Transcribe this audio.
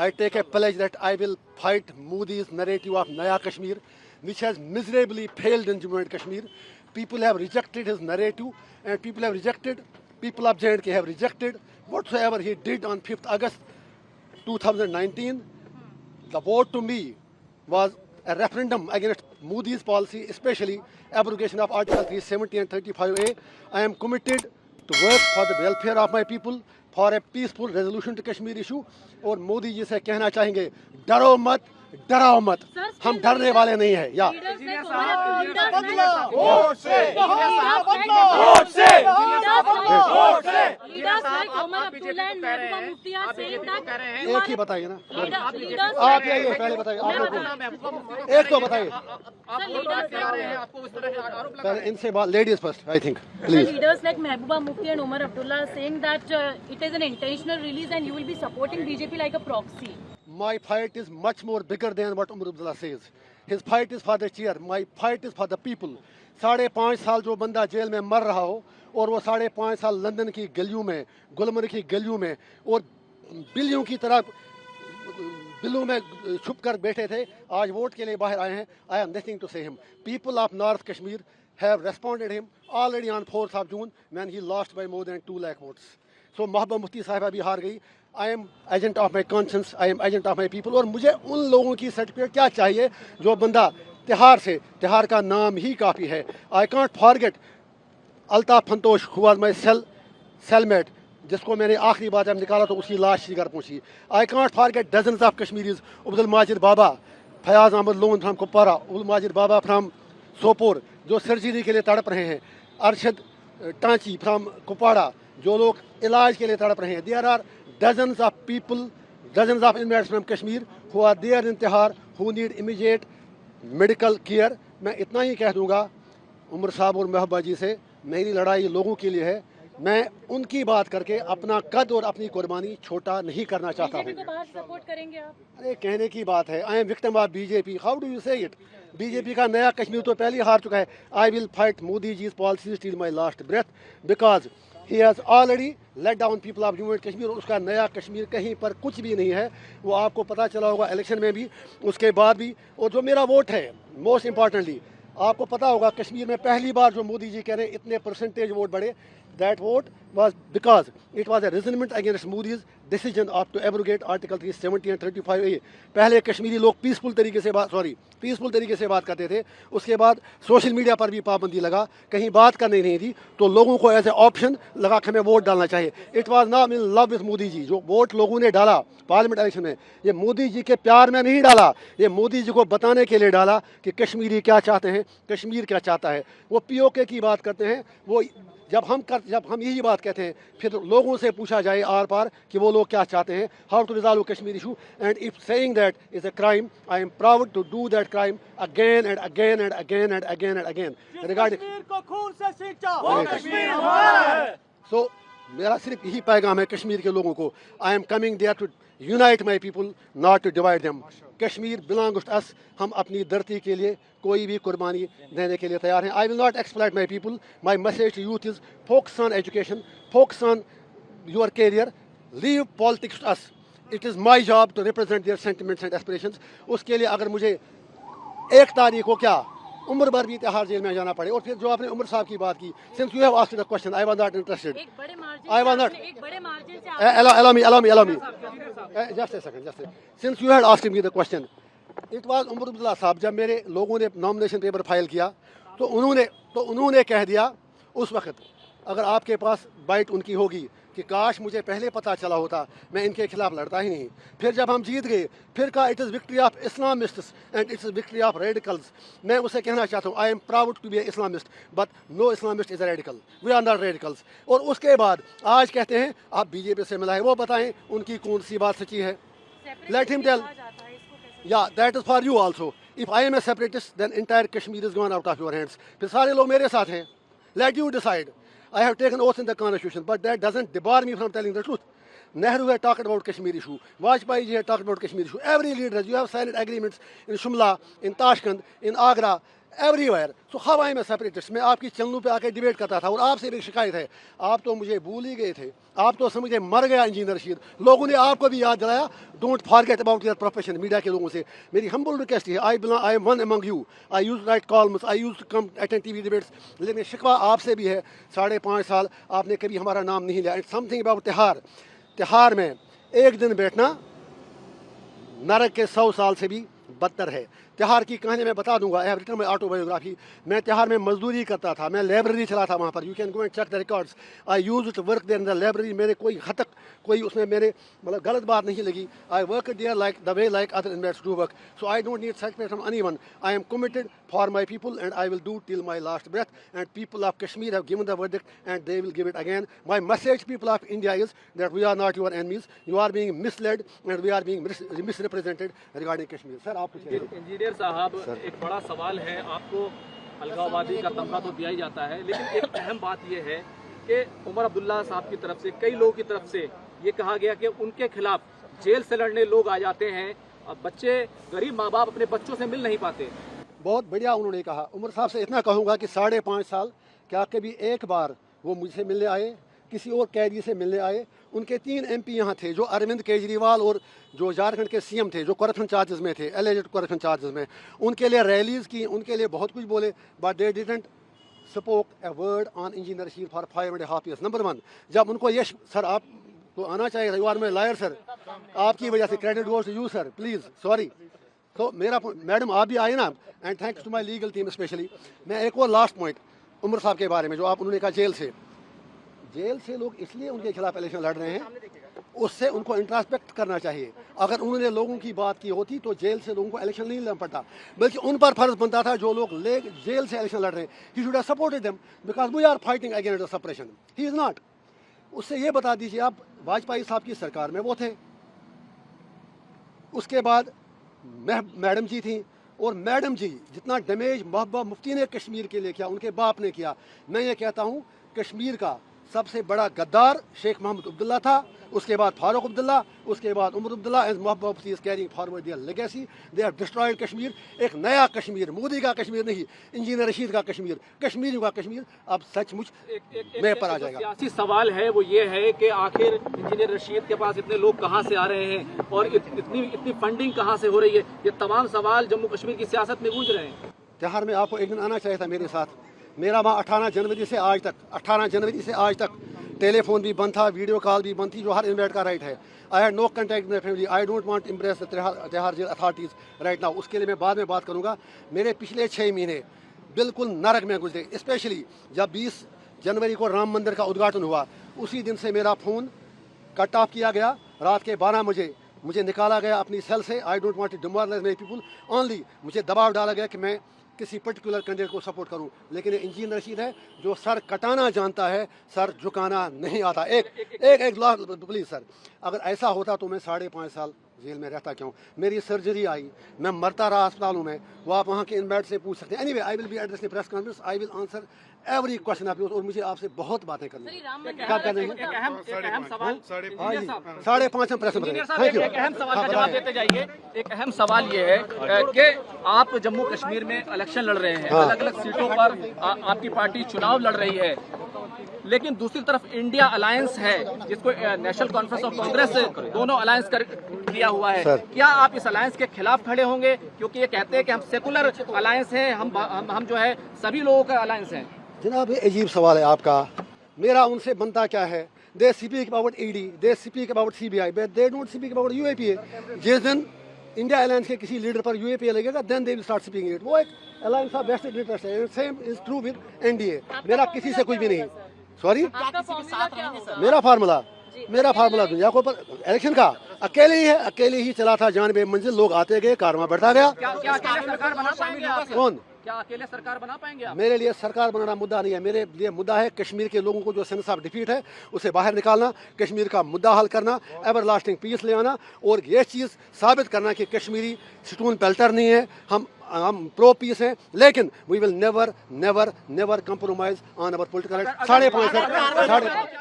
I take a pledge that I will fight Modi's narrative of Naya Kashmir, which has miserably failed in Jammu and Kashmir. People have rejected his narrative, and people of J&K have rejected whatsoever he did on 5th August 2019. The vote to me was a referendum against Modi's policy, especially abrogation of Article 370 and 35A. I am committed to work for the welfare of my people, for a peaceful resolution to Kashmir issue. और मोदी जी से कहना चाहेंगे, डरो मत, डराओ मत, हम डरने वाले नहीं हैं. या एक ही बताइए ना, आप यही पहले बताइए, आप लोग एक तो बताइए पहले, इनसे बात, ladies first, I think, please. Leaders like Mehbooba Mufti and Umar Abdullah are saying that it is an intentional release and you will be supporting BJP like a proxy. My fight is much more bigger than what Umar Abdullah says. His fight is for the chair. My fight is for the people. 5.5 साल जो बंदा jail में मर रहा हो, और वो 5.5 साल लंदन की गलियों में, गुलमर्ग की गलियों में, और बिल्लियों की तरह बिल्लों में छुप कर बैठे थे, आज वोट के लिए बाहर आए हैं. I have nothing to say him. People of North Kashmir have responded him already on 4th of June when he lost by more than 2 lakh votes. So Mahbooba Mufti साहिबा भी हार गई. I am agent of my conscience, I am agent of my people. और मुझे उन लोगों की certificate क्या चाहिए जो बंदा तिहाड़ का नाम ही काफ़ी है. I can't forget Altaf फंतोश who was my cellmate, जिसको मैंने आखिरी बार जब निकाला तो उसकी लाश ही घर पहुंची. I can't forget dozens of Kashmiris, Abdul Majid Baba, Fayaz Ahmad Loon from Kupwara, Abdul Majid Baba from Sopore, जो सर्जरी के लिए तड़प रहे हैं, अरशद टांची फ्रॉम कुपवाड़ा, जो लोग इलाज के लिए तड़प रहे हैं. There are dozens of people, dozens of inmates from Kashmir who are there in Tihar who need immediate medical care. मैं इतना ही कह दूंगा उमर साहब और महबूबा जी से, मेरी लड़ाई लोगों के लिए है. मैं उनकी बात करके अपना कद और अपनी कुर्बानी छोटा नहीं करना चाहता हूँ. सपोर्ट करेंगे आप? अरे कहने की बात है. I am victim of BJP. How do you say it? BJP का नया कश्मीर तो पहले ही हार चुका है. आई विल फाइट मोदी जी's policies till my last breath because he has already let down people of Jammu and Kashmir. और उसका नया कश्मीर कहीं पर कुछ भी नहीं है. वो आपको पता चला होगा इलेक्शन में भी, उसके बाद भी. और जो मेरा वोट है, मोस्ट इम्पॉर्टेंटली आपको पता होगा कश्मीर में पहली बार जो मोदी जी कह रहे हैं इतने परसेंटेज वोट बढ़े, that vote was because it was a resentment against Modi's decision of to abrogate Article 370 and 35A. पहले कश्मीरी लोग पीसफुल तरीके से बात करते थे. उसके बाद सोशल मीडिया पर भी पाबंदी लगा, कहीं बात करनी नहीं थी, तो लोगों को ऐसे ऑप्शन लगा कि हमें वोट डालना चाहिए. It was not in love with Modi ji. जो वोट लोगों ने डाला पार्लियामेंट इलेक्शन में, ये मोदी जी के प्यार में नहीं डाला, ये मोदी जी को बताने के लिए डाला कि कश्मीरी क्या चाहते हैं, कश्मीर क्या चाहता है. वो पीओके की बात करते हैं. वो जब हम यही बात कहते हैं, फिर लोगों से पूछा जाए आर पार कि वो लोग क्या चाहते हैं, how to resolve Kashmir issue. And if saying that is a crime, I am proud to do that crime again and again and again and again and again regarding. Kashmir को खून से सींचा, वो कश्मीर हमारा है. सो मेरा सिर्फ यही पैगाम है कश्मीर के लोगों को. I am coming there to unite my people, not to divide them. Kashmir belongs to us. हम अपनी धरती के लिए कोई भी कुर्बानी देने के लिए तैयार हैं. I will not exploit my people. My message to youth is focus on education, focus on your career, leave politics to us. It is my job to represent their sentiments and aspirations. उसके लिए अगर मुझे 1 तारीख को क्या उम्र भर भी तिहाड़ जेल में जाना पड़े. और फिर जो आपने उमर साहब की बात की, since you have asked the question, I was not interested. I was not. allow me just a second. Since you had asked me the question, it was Omar Abdullah साहब. जब मेरे लोगों ने नॉमिनेशन पेपर फाइल किया तो उन्होंने कह दिया उस वक्त, अगर आपके पास बाइट उनकी होगी कि काश मुझे पहले पता चला होता, मैं इनके खिलाफ लड़ता ही नहीं. फिर जब हम जीत गए, फिर कहा it is victory of Islamists and it's victory of radicals. मैं उसे कहना चाहता हूँ, I am proud to be a Islamist, but no Islamist is a radical. We are not radicals. और उसके बाद आज कहते हैं आप बीजेपी से मिला है, वो बताएं उनकी कौन सी बात सच्ची है. Let him tell. Yeah, that is for you also. If I am a separatist, then entire Kashmir is gone out of your hands. फिर सारे लोग मेरे साथ हैं. Let you decide. I have taken oath in the constitution, but that doesn't debar me from telling the truth. Nehru had talked about Kashmir issue. Vajpayee ji had talked about Kashmir issue. Every leader, you have signed agreements in Shimla, in Tashkent, in Agra, everywhere. So how I am a separatist. मैं आपकी चैनलों पे आके debate करता था और आपसे भी शिकायत है, आप तो मुझे भूल ही गए थे, आप तो समझे मर गया इंजीनियर रशीद। लोगों ने आपको भी याद दिलाया, don't forget about your profession. Media के लोगों से मेरी हम्बल रिक्वेस्ट है, I am one among you, I use write columns, I use to come attend TV debates, लेकिन शिकवा आपसे भी है, 5.5 साल आपने कभी हमारा नाम नहीं लिया। इट्स समथिंग अबाउट तिहार। तिहार में एक दिन बैठना नरक के 100 साल से भी बदतर है। तिहार की कहानी मैं बता दूंगा, I have written my autobiography. मैं तिहार में मजदूरी करता था, मैं लाइब्रेरी चला था वहाँ पर, you can go and check the records. I use to work there in the library. मेरे कोई हद तक कोई उसमें मेरे मतलब गलत बात नहीं लगी। I work there like the way like other inmates do work, so I don't need certificate from anyone. I am committed for my people and I will do till my last breath and people of Kashmir have given the verdict and they will give it again. My message people of India is that we are not your enemies, you are being misled and we are being misrepresented regarding Kashmir. Sir आप कुछ engineer साहब, एक बड़ा सवाल है, आपको अलगाववादी का तमगा तो दिया ही जाता है, लेकिन एक अहम बात यह है कि उमर अब्दुल्ला साहब की तरफ से, कई लोगों की तरफ से ये कहा गया कि उनके खिलाफ जेल से लड़ने लोग आ जाते हैं, अब बच्चे, गरीब माँ बाप अपने बच्चों से मिल नहीं पाते। बहुत बढ़िया उन्होंने कहा। उमर साहब से इतना कहूँगा कि 5.5 साल क्या कभी एक बार वो मुझसे मिलने आए, किसी और कैदी से मिलने आए? उनके 3 MP यहाँ थे, जो अरविंद केजरीवाल और जो झारखंड के CM थे, जो करप्शन चार्जेस में थे, एलिजेड करप्शन चार्जेस में, उनके लिए रैलीज की, उनके लिए बहुत कुछ बोले, but they didn't spoke a word on engineer Rashid for 5.5 years। Number 1, जब उनको यश, सर आप तो आना चाहिए था, you are my liar sir, आपकी वजह से credit goes to you sir, please sorry. तो मेरा मैडम आप भी आए ना, and thanks to my legal team specially. मैं एक और लास्ट पॉइंट उमर साहब के बारे में, जो आप उन्होंने कहा जेल से लोग इसलिए उनके खिलाफ इलेक्शन लड़ रहे हैं, उससे उनको इंट्रास्पेक्ट करना चाहिए। अगर उन्होंने लोगों की बात की होती तो जेल से लोगों को इलेक्शन नहीं लड़ना पड़ता, बल्कि उन पर फर्ज बनता था जो लोग जेल से इलेक्शन लड़ रहे हैं, he should have supported them because we are fighting against the suppression, he is not. उससे ये बता दीजिए, आप वाजपेयी साहब की सरकार में वो थे, उसके बाद मैडम जी थी, और मैडम जी जितना डैमेज महबूबा मुफ्ती ने कश्मीर के लिए किया, उनके बाप ने किया। मैं ये कहता हूँ कश्मीर का सबसे बड़ा गद्दार शेख मोहम्मद अब्दुल्ला था, उसके बाद फारूक अब्दुल्ला, उसके बाद Omar Abdullah, and Mehbooba Mufti is carrying forward their legacy. They have destroyed Kashmir. एक नया कश्मीर, मोदी का कश्मीर नहीं, इंजीनियर रशीद का कश्मीर, कश्मीरियों का कश्मीर अब सचमुच में पर आ जाएगा। सियासी सवाल है वो ये है कि आखिर इंजीनियर रशीद के पास इतने लोग कहाँ से आ रहे हैं और इतनी फंडिंग कहाँ से हो रही है, ये तमाम सवाल जम्मू कश्मीर की सियासत में गूंज रहे हैं। तिहाड़ में आपको एक दिन आना चाहिए था मेरे साथ। मेरा वहाँ 18 जनवरी से आज तक टेलीफोन भी बंद था, वीडियो कॉल भी बंद थी, जो हर इन्वेट का राइट है। I had no contact with family, I don't want impress the Tihar jail authorities right now. उसके लिए मैं बाद में बात करूँगा। मेरे पिछले 6 महीने बिल्कुल नरक में गुजरे, स्पेशली जब 20 जनवरी को राम मंदिर का उद्घाटन हुआ, उसी दिन से मेरा फ़ोन कट ऑफ किया गया। रात के 12 बजे मुझे निकाला गया अपनी सेल से। I don't want to demoralise my people, only मुझे दबाव डाला गया कि मैं किसी पर्टिकुलर कैंडिडेट को सपोर्ट करूं, लेकिन इंजीनियर रशीद है जो सर कटाना जानता है, सर झुकाना नहीं आता। एक प्लीज सर, अगर ऐसा होता तो मैं 5.5 साल जेल में रहता क्यों? मेरी सर्जरी आई, मैं मरता रहा अस्पतालों में, वो आप वहाँ के इनमेट से पूछ सकते हैं। Anyway, I will be addressing press conference, I will answer every question of yours, और मुझे आपसे बहुत बातें करनी है। क्या कर रहे हैं? एक अहम सवाल, 5.5 हम प्रेस में इंजीनियर साहब, एक अहम सवाल का जवाब देते जाइए। एक अहम सवाल ये है कि आप जम्मू कश्मीर में इलेक्शन लड़ रहे हैं, अलग अलग सीटों पर आपकी पार्टी चुनाव लड़ रही है, लेकिन दूसरी तरफ इंडिया अलायंस है, जिसको नेशनल कॉन्फ्रेंस ऑफ कांग्रेस दोनों अलायंस कर दिया हुआ है। क्या आप इस अलायंस के खिलाफ खड़े होंगे? क्योंकि ये कहते हैं कि हम सेकुलर अलायंस है, हम जो है सभी लोगों का अलायंस है। जनाब, ये अजीब सवाल है आपका। मेरा उनसे बनता क्या है? They speak about ED, they speak about CBI, but they don't speak about UAPA। जिस दिन इंडिया अलायंस के किसी लीडर पर UAPA लगेगा, then they will start speaking it. वो एक अलायंस ऑफ वेस्टेड इंटरेस्ट है। Same is true with NDA। मेरा किसी से कुछ भी नहीं। सॉरी, मेरा फार्मूला दुनिया को पर इलेक्शन का अकेले ही चला था जान बे मंजिल, लोग आते गए, कारवां बढ़ता गया। क्या सरकार बना पाएंगे आप? कौन? क्या अकेले सरकार बना पाएंगे आप? मेरे लिए सरकार बनाना मुद्दा नहीं है। मेरे लिए मुद्दा है कश्मीर के लोगों को जो सेंस ऑफ डिफीट है उसे बाहर निकालना, कश्मीर का मुद्दा हल करना, एवर लास्टिंग पीस ले आना, और ये चीज़ साबित करना कि कश्मीरी स्टून पेल्टर नहीं है, हम प्रो पीस हैं, लेकिन we will never never never compromise on our political right. 5.5